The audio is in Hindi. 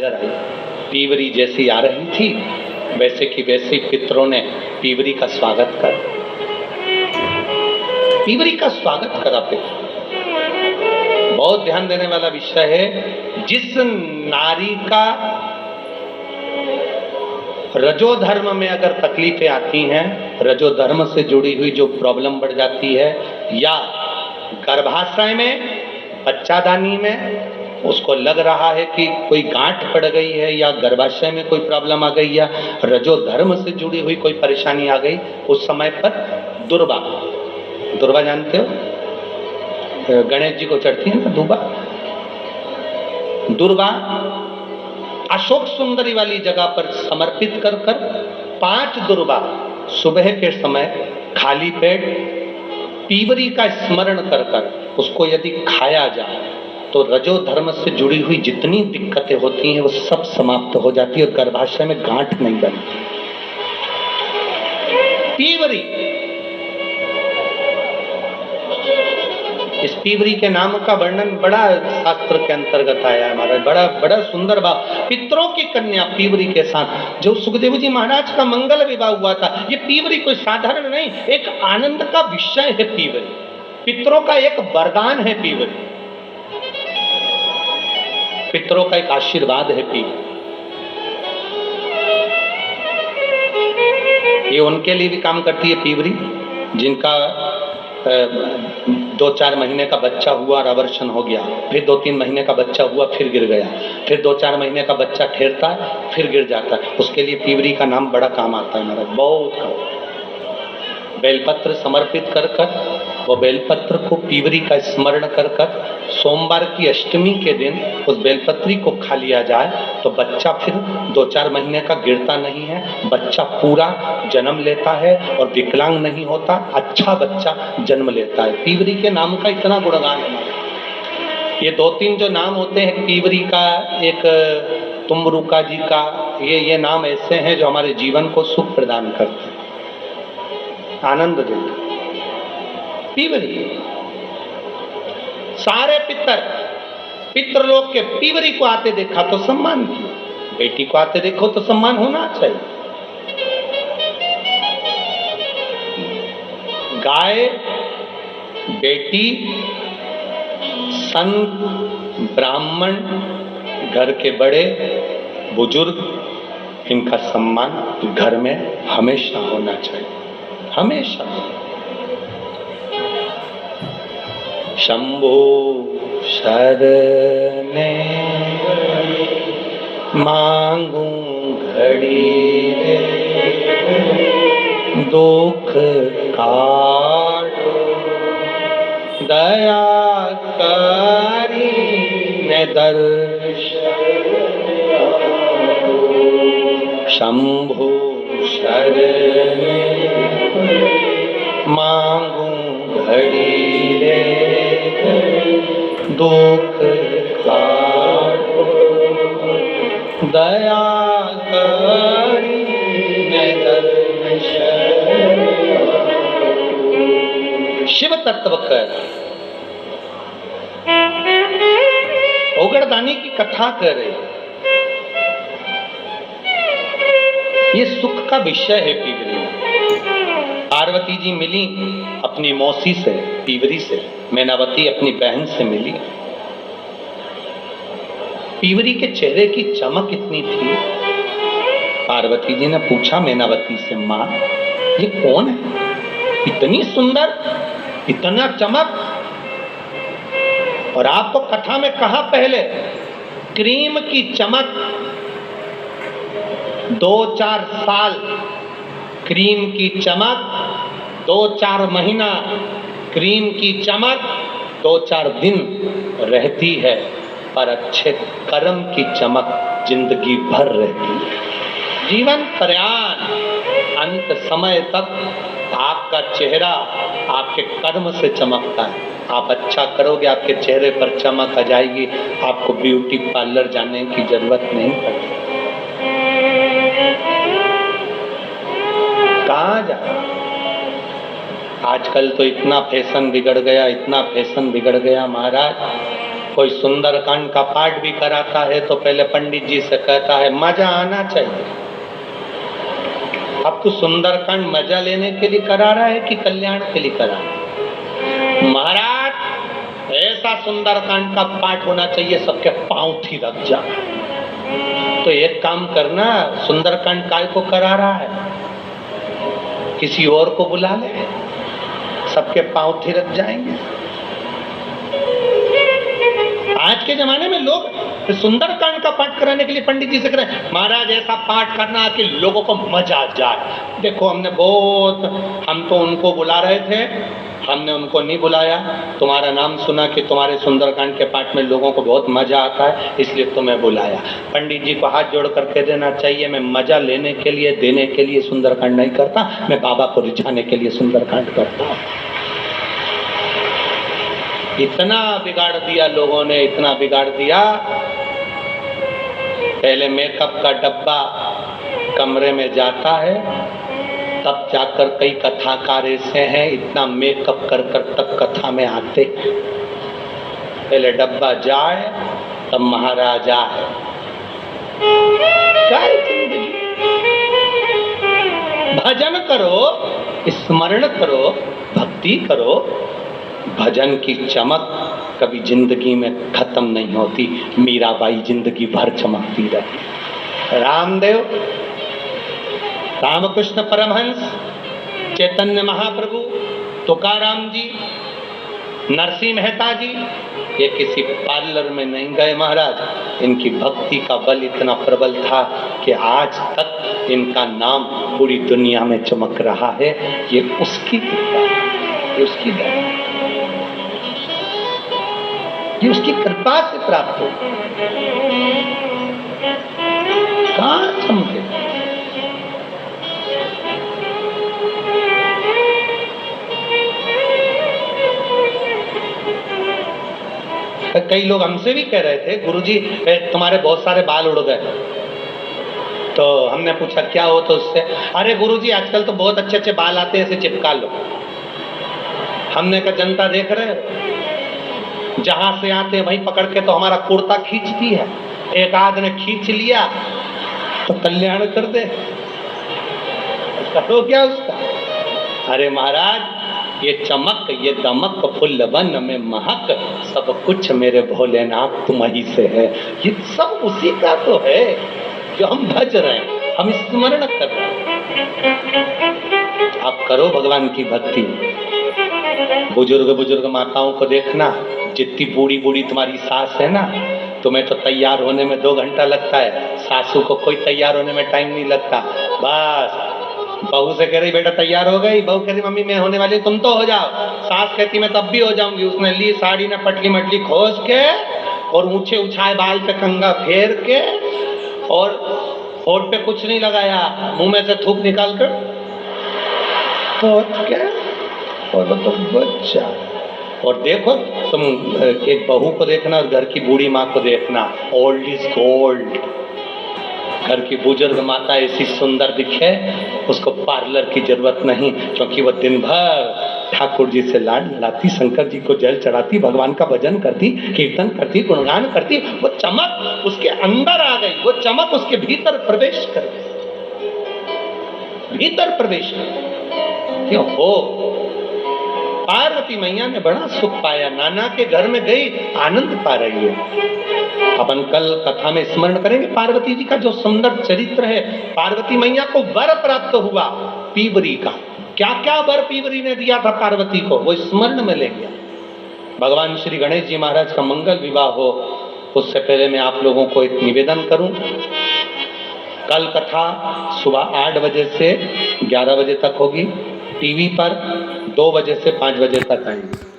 नजर आई। पीवरी जैसी आ रही थी, वैसे की वैसे पितरों ने पीवरी का स्वागत करा। पीवरी का स्वागत करा पितर। बहुत ध्यान देने वाला विषय है। जिस नारी का रजोधर्म में अगर तकलीफें आती हैं, रजोधर्म से जुड़ी हुई जो प्रॉब्लम बढ़ जाती है, या गर्भाशय में, बच्चादानी में उसको लग रहा है कि कोई गांठ पड़ गई है, या गर्भाशय में कोई प्रॉब्लम आ गई, या रजोधर्म से जुड़ी हुई कोई परेशानी आ गई, उस समय पर दुर्वा, दुर्वा जानते हो, गणेश जी को चढ़ती है ना दुर्वा, दुर्वा अशोक सुंदरी वाली जगह पर समर्पित कर 5 दुर्वा सुबह के समय खाली पेट पीवरी का स्मरण कर उसको यदि खाया जाए तो रजोधर्म से जुड़ी हुई जितनी दिक्कतें होती हैं वो सब समाप्त हो जाती है और गर्भाशय में गांठ नहीं बनती। पीवरी, इस पीवरी के नाम का वर्णन बड़ा शास्त्र के अंतर्गत आया है हमारा, बड़ा बड़ा सुंदर भाव। पितरों की कन्या पीवरी के साथ जो सुखदेव जी महाराज का मंगल विवाह हुआ था, ये पीवरी कोई साधारण नहीं, एक आनंद का विषय है पीवरी, पितरों का एक वरदान है पीवरी, पितरों का एक आशीर्वाद है पीवरी। ये उनके लिए भी काम करती है पीवरी जिनका 2-4 महीने का बच्चा हुआ और अवर्षण हो गया, फिर 2-3 महीने का बच्चा हुआ फिर गिर गया, फिर 2-4 महीने का बच्चा ठहरता है फिर गिर जाता है, उसके लिए पीवरी का नाम बड़ा काम आता है महाराज, बहुत काम। बेलपत्र समर्पित कर वो बेलपत्र को पीवरी का स्मरण कर सोमवार की अष्टमी के दिन उस बेलपत्री को खा लिया जाए तो बच्चा फिर 2-4 महीने का गिरता नहीं है, बच्चा पूरा जन्म लेता है और विकलांग नहीं होता, अच्छा बच्चा जन्म लेता है। पीवरी के नाम का इतना गुणगान है। ये 2-3 जो नाम होते हैं पीवरी का, एक तुमरुका जी का, ये नाम ऐसे हैं जो हमारे जीवन को सुख प्रदान करते हैं, आनंद देते। पीवरी, सारे पितृलोक के पीवरी को आते देखा तो सम्मान किया, बेटी को आते देखो तो सम्मान होना चाहिए। गाय, बेटी, संत, ब्राह्मण, घर के बड़े बुजुर्ग, इनका सम्मान घर में हमेशा होना चाहिए, हमेशा। शंभो शरणे मांगू घड़ी रे, दुख काटो दया करी ने दर्शन। शंभो शरणे मांगू घड़ी रे, दुख काटो दया करी ने दर्शन। शिव तत्व कर ओगड़दानी की कथा कर रहे, ये सुख का विषय है पीवरी। पार्वती जी मिली अपनी मौसी से, पीवरी से, मैनावती अपनी बहन से मिली। पीवरी के चेहरे की चमक इतनी थी, पार्वती जी ने पूछा मैनावती से, माँ ये कौन है, इतनी सुंदर, इतना चमक? और आपको कथा में कहा पहले, क्रीम की चमक 2-4 साल, क्रीम की चमक 2-4 महीना, क्रीम की चमक 2-4 दिन रहती है, पर अच्छे कर्म की चमक जिंदगी भर रहती है। जीवन पर्यान अंत समय तक आपका चेहरा आपके कर्म से चमकता है। आप अच्छा करोगे, आपके चेहरे पर चमक आ जाएगी, आपको ब्यूटी पार्लर जाने की जरूरत नहीं पड़ेगी। कहाँ जा, आजकल तो इतना फैशन बिगड़ गया, इतना फैशन बिगड़ गया महाराज, कोई सुंदरकांड का पाठ भी कराता है तो पहले पंडित जी से कहता है मजा आना चाहिए। अब तू सुंदरकांड मजा लेने के लिए करा रहा है कि कल्याण के लिए करा रहा है? महाराज ऐसा सुंदरकांड का पाठ होना चाहिए सबके पांव थी रख जा। तो एक काम करना, सुंदरकांड काय को करा रहा है, किसी और को बुला ले, सबके पांव थिरक जाएंगे। आज के जमाने में लोग सुंदरकांड का पाठ कराने के लिए पंडित जी से कह रहे हैं महाराज ऐसा पाठ करना कि लोगों को मजा आ जाए। देखो हम तो उनको बुला रहे थे, हमने उनको नहीं बुलाया। तुम्हारा नाम सुना कि तुम्हारे सुंदरकांड के पाठ में लोगों को बहुत मजा आता है, इसलिए तुम्हें बुलाया। पंडित जी को हाथ जोड़ कर कह देना चाहिए मैं मजा लेने के लिए, देने के लिए सुंदरकांड नहीं करता, मैं बाबा को रिझाने के लिए सुंदरकांड करता हूँ। इतना बिगाड़ दिया लोगों ने, इतना बिगाड़ दिया। पहले मेकअप का डब्बा कमरे में जाता है, तब जाकर कई कथाकार ऐसे हैं इतना मेकअप कर कर तब कथा में आते। पहले डब्बा जाए तब महाराज आए। भजन करो, स्मरण करो, भक्ति करो। भजन की चमक कभी जिंदगी में खत्म नहीं होती। मीराबाई जिंदगी भर चमकती रही। रामदेव, रामकृष्ण परमहंस, चैतन्य महाप्रभु, तुकाराम जी, नरसिंह मेहता जी, ये किसी पार्लर में नहीं गए महाराज। इनकी भक्ति का बल इतना प्रबल था कि आज तक इनका नाम पूरी दुनिया में चमक रहा है। ये उसकी कृपा, ये उसकी दया, ये उसकी कृपा से प्राप्त हो। कहाँ चमके? कई लोग हमसे भी कह रहे थे गुरुजी तुम्हारे बहुत सारे बाल उड़ गए। तो हमने पूछा क्या हो, तो उससे अरे गुरुजी आजकल तो बहुत अच्छे अच्छे बाल आते हैं, ऐसे चिपका लो। हमने कहा जनता देख रहे हो, जहां से आते वहीं पकड़ के तो हमारा कुर्ता खींचती है। एक आध ने खींच लिया तो कल्याण कर दे, करो क्या उसका। अरे महाराज ये चमक, ये दमक, फुल वन में महक, सब कुछ मेरे भोलेनाथ तुम ही से है। ये सब उसी का तो है जो हम भज रहे हैं, हम स्मरण कर रहे हैं। आप करो भगवान की भक्ति। बुजुर्ग माताओं को देखना, जितनी बूढ़ी बूढ़ी तुम्हारी सास है ना, तुम्हें तो तैयार होने में 2 घंटा लगता है, सासू को कोई तैयार होने में टाइम नहीं लगता। बस बहू से कह रही बेटा तैयार हो गई, बहू कह रही मम्मी मैं होने वाली, तुम तो हो जाओ। सास कहती मैं तब भी हो जाऊंगी। उसने ली साड़ी में पटली मटली खोस के और ऊंचे उछाए बाल पे कंघा फेर के और होठ पे कुछ नहीं लगाया, मुंह में से थूक निकाल कर तो क्या और तो बच्चा। और देखो तुम एक बहू को देखना और घर की बूढ़ी माँ को देखना, ओल्ड इज गोल्ड। घर की बुजुर्ग माता ऐसी सुंदर दिखे, उसको पार्लर की जरूरत नहीं, क्योंकि वो दिन भर ठाकुर जी से लाड लड़ाती, शंकर जी को जल चढ़ाती, भगवान का भजन करती, कीर्तन करती, गुणगान करती। वो चमक उसके अंदर आ गई, वो चमक उसके भीतर प्रवेश कर गई, भीतर प्रवेश कर। क्यों हो? पार्वती मैया ने बड़ा सुख पाया, नाना के घर में गई, आनंद पा रही है। अपन कल कथा में स्मरण करेंगे पार्वती जी का जो सुंदर चरित्र है। पार्वती मैया को वर प्राप्त हुआ पीवरी का। क्या क्या वर पीवरी ने दिया था पार्वती को, वो स्मरण में ले गया। भगवान श्री गणेश जी महाराज का मंगल विवाह हो, उससे पहले मैं आप लोगों को एक निवेदन करूं। कल कथा सुबह 8 बजे से 11 बजे तक होगी, टीवी पर 2 बजे से 5 बजे तक आएगी।